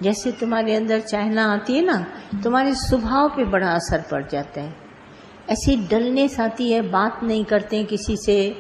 जैसे तुम्हारे अंदर चाहना आती है ना, तुम्हारे स्वभाव पे बड़ा असर पड़ जाता है। ऐसी डलनेस आती है, बात नहीं करते हैं किसी से,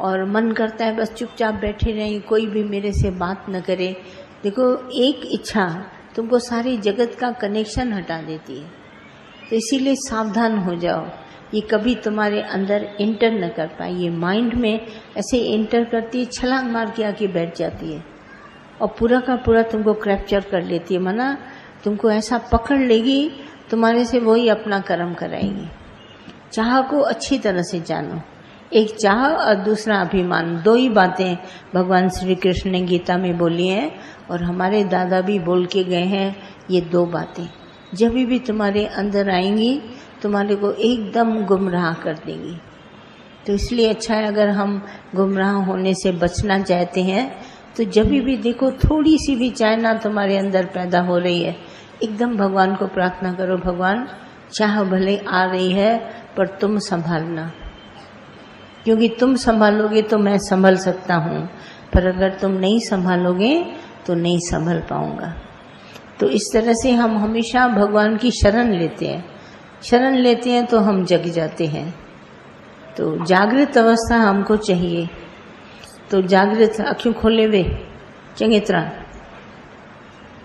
और मन करता है बस चुपचाप बैठे रहें, कोई भी मेरे से बात न करे। देखो, एक इच्छा तुमको सारी जगत का कनेक्शन हटा देती है। तो इसीलिए सावधान हो जाओ, ये कभी तुम्हारे अंदर इंटर न कर पाए। ये माइंड में ऐसे इंटर करती है, छलांग मार के आके बैठ जाती है और पूरा का पूरा तुमको कैप्चर कर लेती है। माना तुमको ऐसा पकड़ लेगी, तुम्हारे से वही अपना कर्म कराएगी। चाह को अच्छी तरह से जानो, एक चाह और दूसरा अभिमान, दो ही बातें भगवान श्री कृष्ण ने गीता में बोली हैं और हमारे दादा भी बोल के गए हैं। ये दो बातें जब भी तुम्हारे अंदर आएंगी, तुम्हारे को एकदम गुमराह कर देंगी। तो इसलिए अच्छा है, अगर हम गुमराह होने से बचना चाहते हैं तो जब भी देखो थोड़ी सी भी चाहना तुम्हारे अंदर पैदा हो रही है, एकदम भगवान को प्रार्थना करो, भगवान चाह भले आ रही है पर तुम संभालना, क्योंकि तुम संभालोगे तो मैं संभल सकता हूँ, पर अगर तुम नहीं संभालोगे तो नहीं संभल पाऊंगा। तो इस तरह से हम हमेशा भगवान की शरण लेते हैं। शरण लेते हैं तो हम जग जाते हैं। तो जागृत अवस्था हमको चाहिए। तो जागृत अखियों खोले वे चंगी तरह,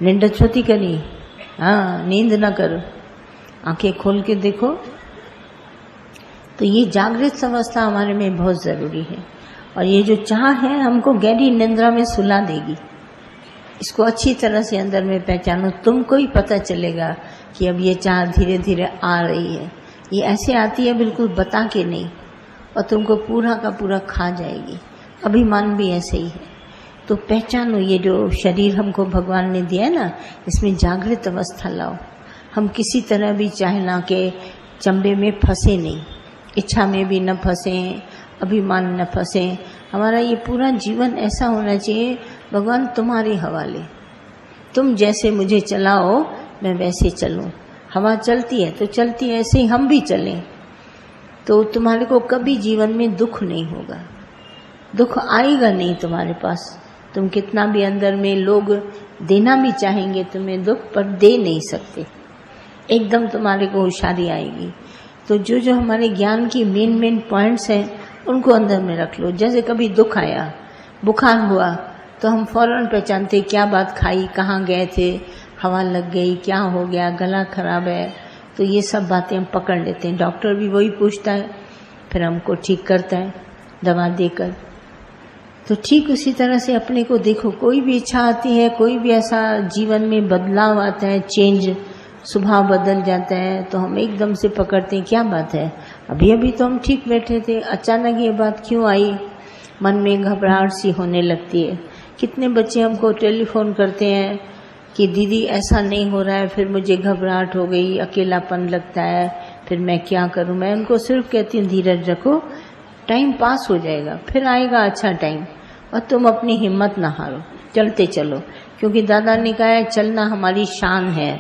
नींद छोटी करी, हाँ नींद ना करो, आंखें खोल के देखो। तो ये जागृत अवस्था हमारे में बहुत ज़रूरी है। और ये जो चाह है हमको गहरी निंद्रा में सुला देगी। इसको अच्छी तरह से अंदर में पहचानो, तुमको ही पता चलेगा कि अब ये चाह धीरे धीरे आ रही है। ये ऐसे आती है बिल्कुल बता के नहीं, और तुमको पूरा का पूरा खा जाएगी। अभिमान भी ऐसे ही है। तो पहचानो, ये जो शरीर हमको भगवान ने दिया है ना, इसमें जागृत अवस्था लाओ। हम किसी तरह भी चाहना के चंबे में फंसे नहीं, इच्छा में भी न फंसे, अभिमान न फंसे। हमारा ये पूरा जीवन ऐसा होना चाहिए, भगवान तुम्हारे हवाले, तुम जैसे मुझे चलाओ मैं वैसे चलूं। हवा चलती है तो चलती है, ऐसे ही हम भी चलें। तो तुम्हारे को कभी जीवन में दुख नहीं होगा, दुख आएगा नहीं तुम्हारे पास। तुम कितना भी अंदर में लोग देना भी चाहेंगे तुम्हें दुख, पर दे नहीं सकते। एकदम तुम्हारे को होशियारी आएगी। तो जो जो हमारे ज्ञान की मेन पॉइंट्स हैं उनको अंदर में रख लो। जैसे कभी दुख आया, बुखार हुआ, तो हम फौरन पहचानते क्या बात खाई, कहाँ गए थे, हवा लग गई, क्या हो गया, गला खराब है। तो ये सब बातें हम पकड़ लेते हैं। डॉक्टर भी वही पूछता है, फिर हमको ठीक करता है दवा देकर। तो ठीक उसी तरह से अपने को देखो, कोई भी इच्छा आती है, कोई भी ऐसा जीवन में बदलाव आता है, चेंज, स्वभाव बदल जाता है, तो हम एकदम से पकड़ते हैं क्या बात है, अभी अभी तो हम ठीक बैठे थे, अचानक ये बात क्यों आई। मन में घबराहट सी होने लगती है। कितने बच्चे हमको टेलीफोन करते हैं कि दीदी ऐसा नहीं हो रहा है, फिर मुझे घबराहट हो गई, अकेलापन लगता है, फिर मैं क्या करूं। मैं उनको सिर्फ कहती हूँ धीरज रखो, टाइम पास हो जाएगा, फिर आएगा अच्छा टाइम, और तुम अपनी हिम्मत ना हारो, चलते चलो। क्योंकि दादा ने कहा है चलना हमारी शान है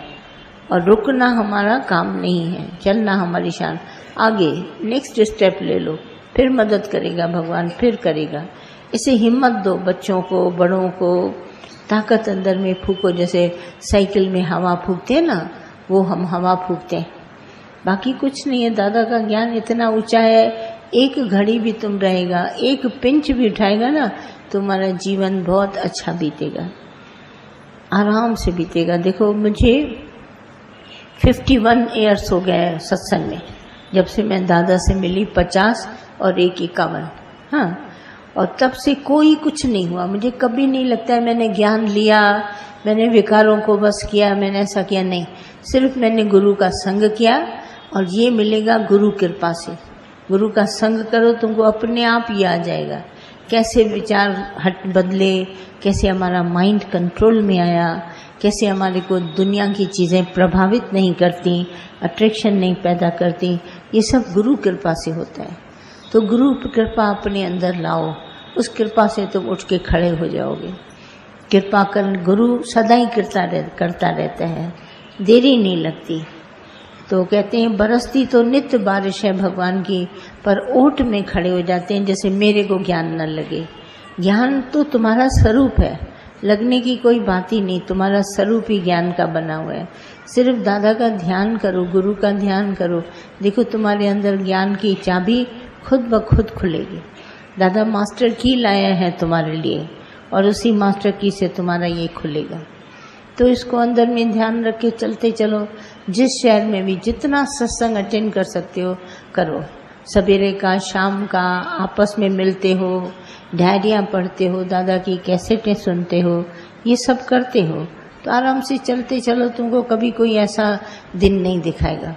और रुकना हमारा काम नहीं है, चलना हमारी शान। आगे नेक्स्ट स्टेप ले लो, फिर मदद करेगा भगवान, फिर करेगा। इसे हिम्मत दो बच्चों को, बड़ों को, ताकत अंदर में फूको। जैसे साइकिल में हवा फूकते हैं ना, वो हम हवा फूकते हैं, बाकी कुछ नहीं है। दादा का ज्ञान इतना ऊंचा है, एक घड़ी भी तुम रहेगा, एक पिंच भी उठाएगा ना, तुम्हारा जीवन बहुत अच्छा बीतेगा, आराम से बीतेगा। देखो मुझे 51 ईयर्स हो गए सत्संग में, जब से मैं दादा से मिली, 50 और 1 51। हाँ, और तब से कोई कुछ नहीं हुआ। मुझे कभी नहीं लगता है मैंने ज्ञान लिया, मैंने विकारों को बस किया, मैंने ऐसा किया, नहीं। सिर्फ मैंने गुरु का संग किया, और ये मिलेगा गुरु कृपा से। गुरु का संग करो, तुमको अपने आप ही आ जाएगा कैसे विचार हट बदले, कैसे हमारा माइंड कंट्रोल में आया, कैसे हमारे को दुनिया की चीज़ें प्रभावित नहीं करती, अट्रैक्शन नहीं पैदा करती। ये सब गुरु कृपा से होता है। तो गुरु कृपा अपने अंदर लाओ, उस कृपा से तुम उठ के खड़े हो जाओगे। कृपा कर गुरु सदा ही करता रहता है, देरी नहीं लगती। तो कहते हैं बरसती तो नित्य बारिश है भगवान की, पर ओट में खड़े हो जाते हैं जैसे मेरे को ज्ञान न लगे। ज्ञान तो तुम्हारा स्वरूप है, लगने की कोई बात ही नहीं, तुम्हारा स्वरूप ही ज्ञान का बना हुआ है। सिर्फ दादा का ध्यान करो, गुरु का ध्यान करो, देखो तुम्हारे अंदर ज्ञान की चाबी खुद ब खुद खुलेगी। दादा मास्टर की लाया है तुम्हारे लिए और उसी मास्टर की से तुम्हारा ये खुलेगा। तो इसको अंदर में ध्यान रख के चलते चलो। जिस शहर में भी जितना सत्संग अटेंड कर सकते हो करो, सवेरे का शाम का, आपस में मिलते हो, डायरियाँ पढ़ते हो, दादा की कैसेटें सुनते हो, ये सब करते हो तो आराम से चलते चलो, तुमको कभी कोई ऐसा दिन नहीं दिखाएगा।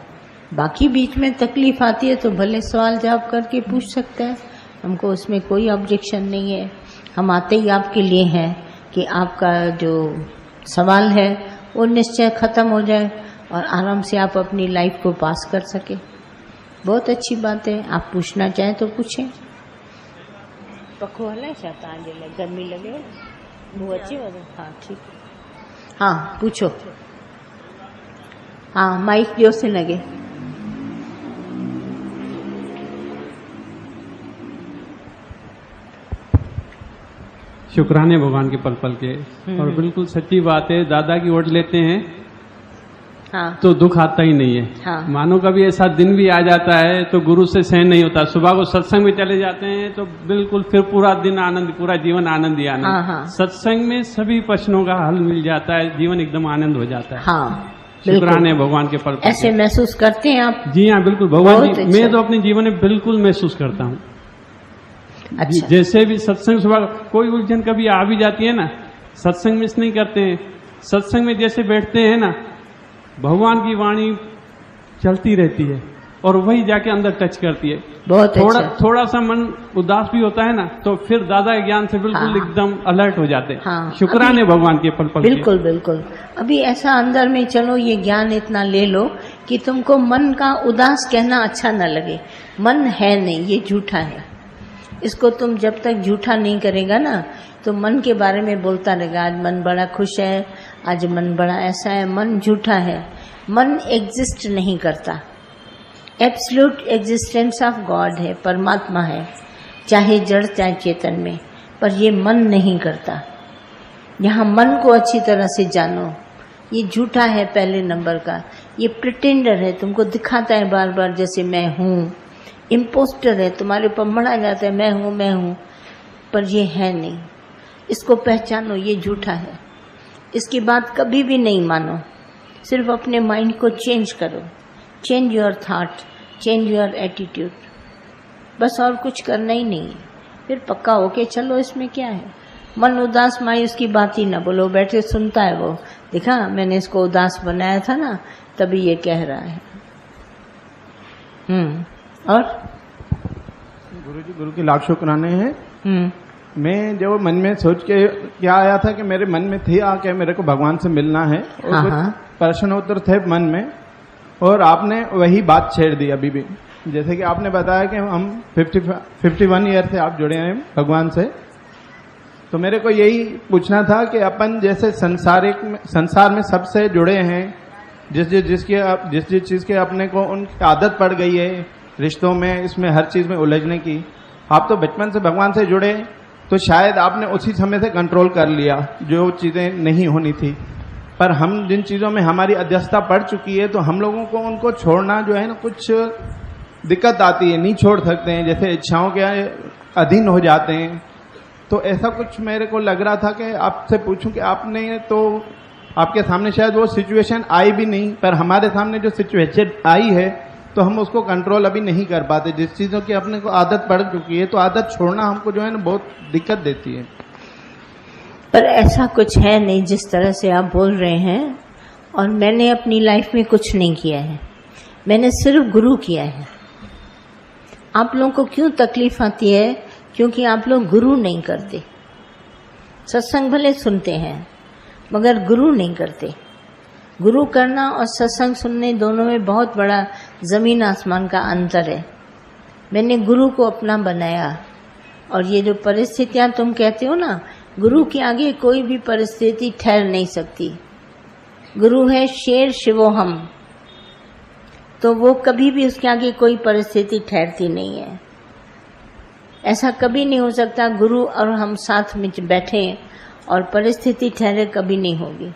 बाकी बीच में तकलीफ आती है तो भले सवाल जवाब करके पूछ सकते हैं, हमको उसमें कोई ऑब्जेक्शन नहीं है। हम आते ही आपके लिए हैं कि आपका जो सवाल है वो निश्चय ख़त्म हो जाए और आराम से आप अपनी लाइफ को पास कर सके। बहुत अच्छी बात है, आप पूछना चाहें तो पूछें। पखो हले चाहता है, गर्मी लगे वो अच्छी बात है। हाँ ठीक, हाँ पूछो। हाँ माइक जो से लगे। शुक्राने भगवान के पल पल के। और बिल्कुल सच्ची बात है, दादा की ओट लेते हैं हाँ। तो दुख आता ही नहीं है हाँ। मानो कभी ऐसा दिन भी आ जाता है तो गुरु से सहन नहीं होता। सुबह को सत्संग में चले जाते हैं तो बिल्कुल फिर पूरा दिन आनंद, पूरा जीवन आनंद ही आनंद हाँ। सत्संग में सभी प्रश्नों का हल मिल जाता है, जीवन एकदम आनंद हो जाता है हाँ। शुक्राने भगवान के पल। ऐसे महसूस करते हैं आप? जी हाँ बिल्कुल भगवान जी, मैं तो अपने जीवन में बिल्कुल महसूस करता हूँ। अच्छा। जैसे भी सत्संग सुबह कोई उलझन कभी आ भी जाती है ना, सत्संग मिस नहीं करते हैं। सत्संग में जैसे बैठते हैं ना, भगवान की वाणी चलती रहती है और वही जाके अंदर टच करती है। बहुत थोड़ा सा मन उदास भी होता है ना तो फिर दादा के ज्ञान से बिल्कुल हाँ। एकदम अलर्ट हो जाते हैं हाँ। शुक्राने भगवान के पल पल। बिल्कुल बिल्कुल। अभी ऐसा अंदर में चलो ये ज्ञान इतना ले लो कि तुमको मन का उदास कहना अच्छा न लगे। मन है नहीं, ये झूठा है। इसको तुम जब तक झूठा नहीं करेगा ना तो मन के बारे में बोलता रहेगा, आज मन बड़ा खुश है, आज मन बड़ा ऐसा है। मन झूठा है, मन एग्जिस्ट नहीं करता। एब्सोल्यूट एग्जिस्टेंस ऑफ गॉड है, परमात्मा है, चाहे जड़ चाहे चेतन में, पर ये मन नहीं करता। यहाँ मन को अच्छी तरह से जानो, ये झूठा है पहले नंबर का, ये प्रिटेंडर है, तुमको दिखाता है बार बार जैसे मैं हूँ। इम्पोस्टर है, तुम्हारे ऊपर मढ़ा जाता है मैं हूँ, पर ये है नहीं। इसको पहचानो, ये झूठा है। इसकी बात कभी भी नहीं मानो, सिर्फ अपने माइंड को चेंज करो। Change your thought, change your attitude, बस और कुछ करना ही नहीं है। फिर पक्का होके चलो, इसमें क्या है। मन उदास मायूस की बात ही ना बोलो, बैठे सुनता है वो, देखा मैंने इसको उदास बनाया था ना तभी ये कह रहा है। और गुरुजी, गुरु की लाख शुक्राने हैं। मैं जो मन में सोच के क्या आया था कि मेरे मन में थी आके मेरे को भगवान से मिलना है और कुछ प्रश्नोत्तर थे मन में, और आपने वही बात छेड़ दी अभी भी। जैसे कि आपने बताया कि हम 51 ईयर से आप जुड़े हैं भगवान से, तो मेरे को यही पूछना था कि अपन जैसे संसार में सबसे जुड़े हैं, जिस चीज के अपने को उनकी आदत पड़ गई है रिश्तों में, इसमें हर चीज में उलझने की। आप तो बचपन से भगवान से जुड़े तो शायद आपने उसी समय से कंट्रोल कर लिया जो चीजें नहीं होनी थी, पर हम जिन चीजों में हमारी अध्यक्षता पड़ चुकी है तो हम लोगों को उनको छोड़ना जो है ना कुछ दिक्कत आती है, नहीं छोड़ सकते हैं, जैसे इच्छाओं के अधीन हो जाते हैं। तो ऐसा कुछ मेरे को लग रहा था कि आपसे पूछूं कि आपने तो आपके सामने शायद वो सिचुएशन आई भी नहीं, पर हमारे सामने जो सिचुएशन आई है तो हम उसको कंट्रोल अभी नहीं कर पाते। जिस चीज़ों की अपने को आदत पड़ चुकी है तो आदत छोड़ना हमको जो है ना बहुत दिक्कत देती है। पर ऐसा कुछ है नहीं जिस तरह से आप बोल रहे हैं। और मैंने अपनी लाइफ में कुछ नहीं किया है, मैंने सिर्फ गुरु किया है। आप लोगों को क्यों तकलीफ आती है? क्योंकि आप लोग गुरु नहीं करते। सत्संग भले सुनते हैं मगर गुरु नहीं करते। गुरु करना और सत्संग सुनने दोनों में बहुत बड़ा जमीन आसमान का अंतर है। मैंने गुरु को अपना बनाया, और ये जो परिस्थितियां तुम कहते हो ना, गुरु के आगे कोई भी परिस्थिति ठहर नहीं सकती। गुरु है शेर शिवोहम, तो वो कभी भी उसके आगे कोई परिस्थिति ठहरती नहीं है। ऐसा कभी नहीं हो सकता गुरु और हम साथ में बैठे और परिस्थिति ठहरे कभी नहीं होगी।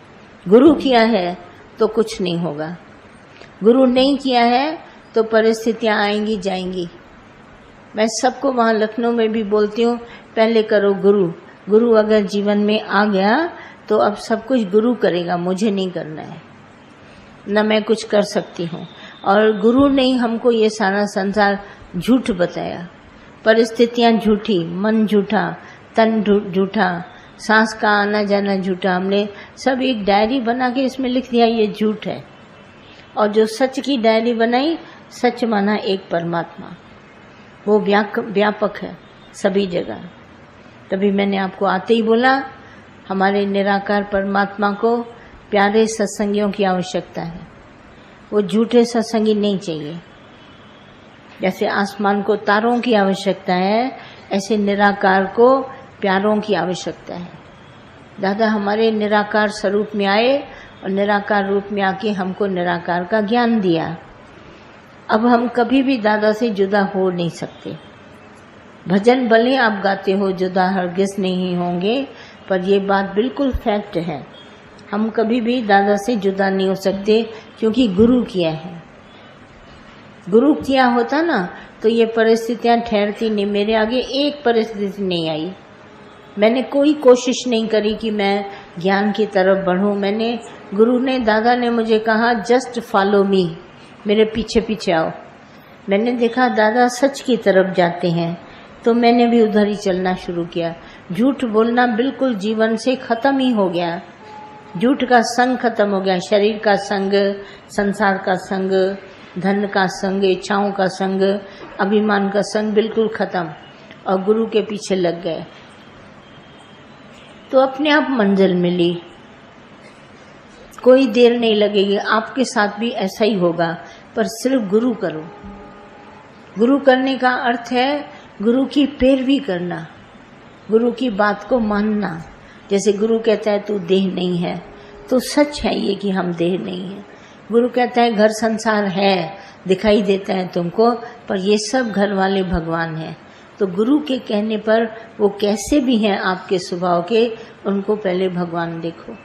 गुरु किया है तो कुछ नहीं होगा, गुरु नहीं किया है तो परिस्थितियां आएंगी जाएंगी। मैं सबको वहाँ लखनऊ में भी बोलती हूँ, पहले करो गुरु। गुरु अगर जीवन में आ गया तो अब सब कुछ गुरु करेगा, मुझे नहीं करना है, न मैं कुछ कर सकती हूँ। और गुरु ने हमको ये सारा संसार झूठ बताया, परिस्थितियाँ झूठी, मन झूठा, तन झूठा, सांस का आना जाना झूठा। हमने सब एक डायरी बना के इसमें लिख दिया ये झूठ है। और जो सच की डायरी बनाई, सच माना एक परमात्मा, वो व्यापक है सभी जगह। तभी मैंने आपको आते ही बोला, हमारे निराकार परमात्मा को प्यारे सत्संगियों की आवश्यकता है, वो झूठे सत्संगी नहीं चाहिए। जैसे आसमान को तारों की आवश्यकता है, ऐसे निराकार को प्यारों की आवश्यकता है। दादा हमारे निराकार स्वरूप में आए और निराकार रूप में आके हमको निराकार का ज्ञान दिया। अब हम कभी भी दादा से जुदा हो नहीं सकते। भजन भले आप गाते हो, जुदा हरगिज नहीं होंगे, पर ये बात बिल्कुल फैक्ट है, हम कभी भी दादा से जुदा नहीं हो सकते, क्योंकि गुरु किया है। गुरु किया होता ना तो ये परिस्थितियां ठहरती नहीं। मेरे आगे एक परिस्थिति नहीं आई, मैंने कोई कोशिश नहीं करी कि मैं ज्ञान की तरफ बढ़ूं। गुरु ने, दादा ने मुझे कहा जस्ट फॉलो मी, मेरे पीछे पीछे आओ। मैंने देखा दादा सच की तरफ जाते हैं तो मैंने भी उधर ही चलना शुरू किया। झूठ बोलना बिल्कुल जीवन से खत्म ही हो गया, झूठ का संग खत्म हो गया। शरीर का संग, संसार का संग, धन का संग, इच्छाओं का संग, अभिमान का संग बिल्कुल खत्म, और गुरु के पीछे लग गए तो अपने आप मंजिल मिली। कोई देर नहीं लगेगी, आपके साथ भी ऐसा ही होगा, पर सिर्फ गुरु करो। गुरु करने का अर्थ है गुरु की पैरवी करना, गुरु की बात को मानना। जैसे गुरु कहता है तू देह नहीं है, तो सच है ये कि हम देह नहीं है। गुरु कहता है घर संसार है, दिखाई देता है तुमको, पर ये सब घर वाले भगवान हैं। तो गुरु के कहने पर वो कैसे भी हैं आपके स्वभाव के, उनको पहले भगवान देखो।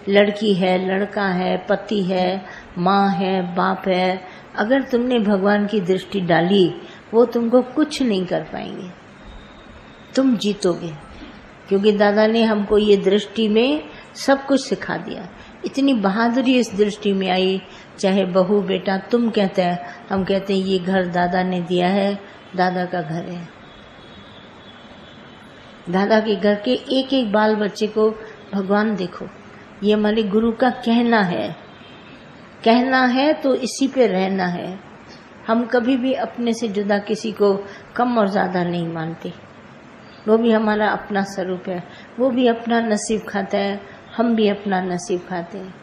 लड़की है, लड़का है, पति है, माँ है, बाप है, अगर तुमने भगवान की दृष्टि डाली वो तुमको कुछ नहीं कर पाएंगे, तुम जीतोगे। क्योंकि दादा ने हमको ये दृष्टि में सब कुछ सिखा दिया। इतनी बहादुरी इस दृष्टि में आई, चाहे बहू बेटा तुम कहते हैं, हम कहते हैं ये घर दादा ने दिया है, दादा का घर है। दादा के घर के एक एक बाल बच्चे को भगवान देखो, ये हमारे गुरु का कहना है। कहना है तो इसी पे रहना है। हम कभी भी अपने से जुदा किसी को कम और ज़्यादा नहीं मानते। वो भी हमारा अपना स्वरूप है, वो भी अपना नसीब खाता है, हम भी अपना नसीब खाते हैं।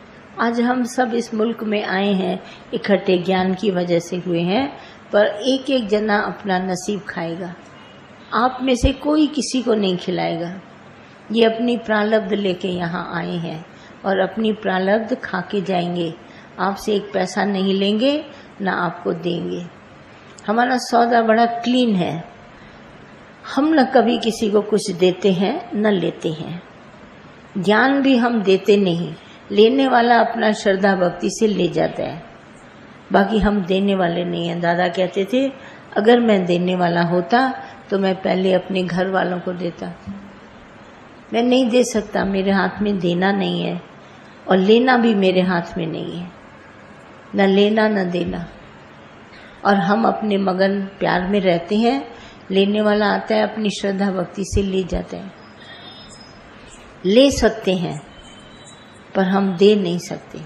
आज हम सब इस मुल्क में आए हैं, इकट्ठे ज्ञान की वजह से हुए हैं, पर एक एक जना अपना नसीब खाएगा। आप में से कोई किसी को नहीं खिलाएगा। ये अपनी प्रारब्ध लेके यहाँ आए हैं और अपनी प्रारब्ध खा के जाएंगे। आपसे एक पैसा नहीं लेंगे, ना आपको देंगे। हमारा सौदा बड़ा क्लीन है, हम न कभी किसी को कुछ देते हैं न लेते हैं। ज्ञान भी हम देते नहीं, लेने वाला अपना श्रद्धा भक्ति से ले जाता है, बाकी हम देने वाले नहीं हैं। दादा कहते थे अगर मैं देने वाला होता तो मैं पहले अपने घर वालों को देता। मैं नहीं दे सकता, मेरे हाथ में देना नहीं है, और लेना भी मेरे हाथ में नहीं है, न लेना न देना। और हम अपने मगन प्यार में रहते हैं, लेने वाला आता है अपनी श्रद्धा भक्ति से ले जाता है। ले सकते हैं पर हम दे नहीं सकते।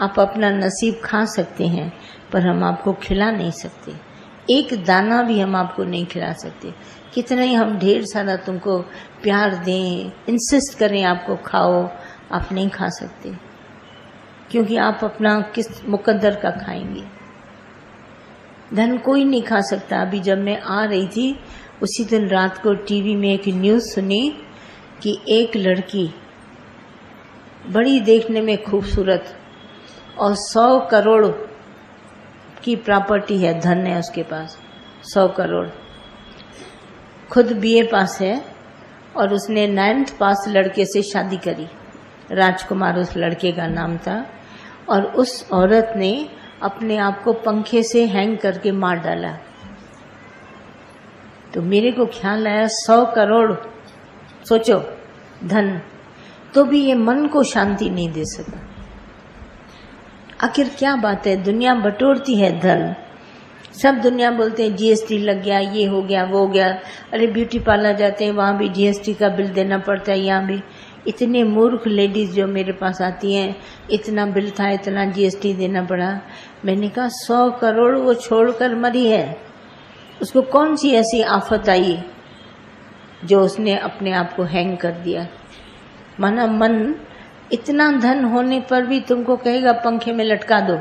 आप अपना नसीब खा सकते हैं पर हम आपको खिला नहीं सकते। एक दाना भी हम आपको नहीं खिला सकते। कितना ही हम ढेर सारा तुमको प्यार दें, इंसिस्ट करें आपको खाओ, आप नहीं खा सकते, क्योंकि आप अपना किस मुकद्दर का खाएंगे। धन कोई नहीं खा सकता। अभी जब मैं आ रही थी उसी दिन रात को टीवी में एक न्यूज़ सुनी कि एक लड़की बड़ी देखने में खूबसूरत और 100 करोड़ की प्रॉपर्टी है, धन है उसके पास 100 करोड़, खुद बीए पास है और उसने 9th पास लड़के से शादी करी। राजकुमार उस लड़के का नाम था। और उस औरत ने अपने आप को पंखे से हैंग करके मार डाला। तो मेरे को ख्याल आया 100 करोड़ सोचो धन, तो भी ये मन को शांति नहीं दे सका। आखिर क्या बात है, दुनिया बटोरती है धन, सब दुनिया बोलते हैं जीएसटी लग गया, ये हो गया, वो हो गया। अरे ब्यूटी पार्लर जाते हैं वहाँ भी जीएसटी का बिल देना पड़ता है, यहाँ भी। इतने मूर्ख लेडीज जो मेरे पास आती हैं, इतना बिल था, इतना जीएसटी देना पड़ा। मैंने कहा 100 करोड़ वो छोड़कर मरी है, उसको कौन सी ऐसी आफत आई जो उसने अपने आप को हैंग कर दिया। माना मन इतना धन होने पर भी तुमको कहेगा पंखे में लटका दो।